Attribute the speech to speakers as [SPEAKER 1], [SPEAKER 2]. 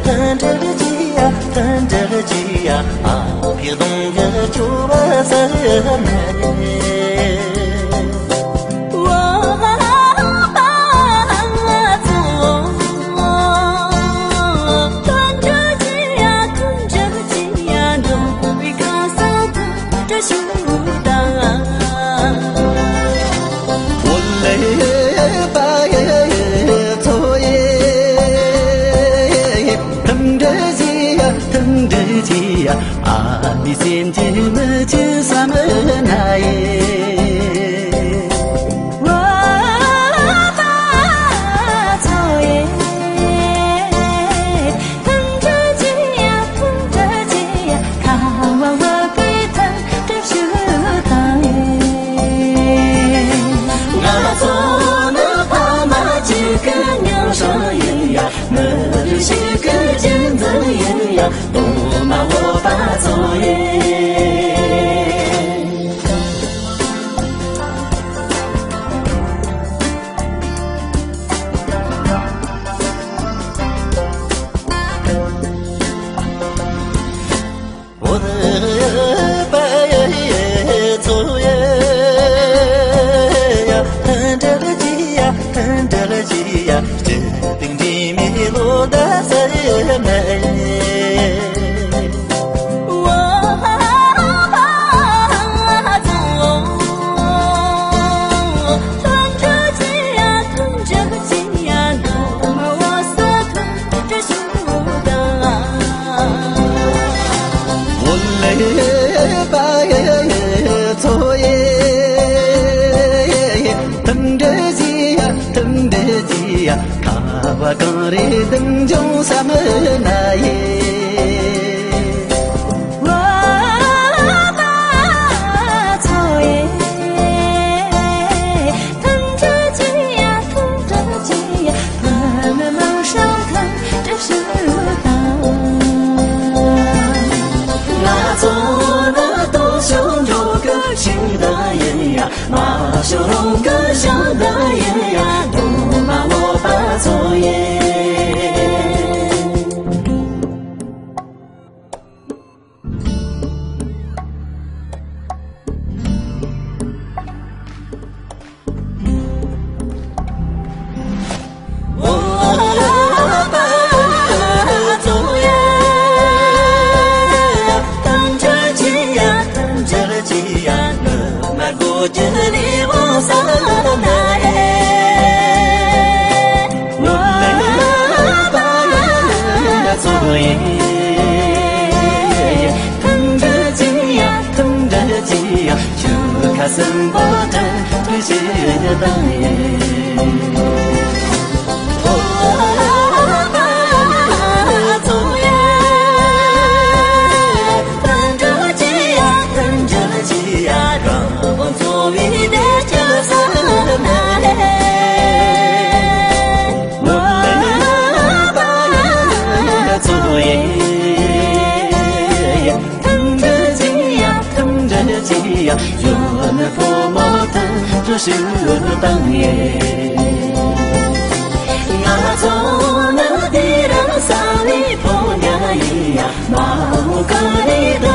[SPEAKER 1] 疼着急呀，疼着急呀，啊，别弄个就把咱们。啊，你先进了进啥门来？我把作业疼着急呀，疼着急呀，看完我给疼着手当耶。我做那爸妈几个娘上人呀，我这些个见子人呀，都骂我把作业。我的把作业呀，疼着了急呀，疼着了急呀，这等你迷路的人们。作业疼着急呀，疼着急呀，看我刚里等就啥么来耶。我把作业疼着急呀，疼着急呀，我们往上疼着手当。那做那都想着个新的人呀，马修龙个小的人呀，都骂我把作业。我这里往上来，我把作业疼着急呀，疼着急呀，就看生活着这些人耶。有那父母疼，这是当耶。我做那的人山里婆娘呀，马木格里的。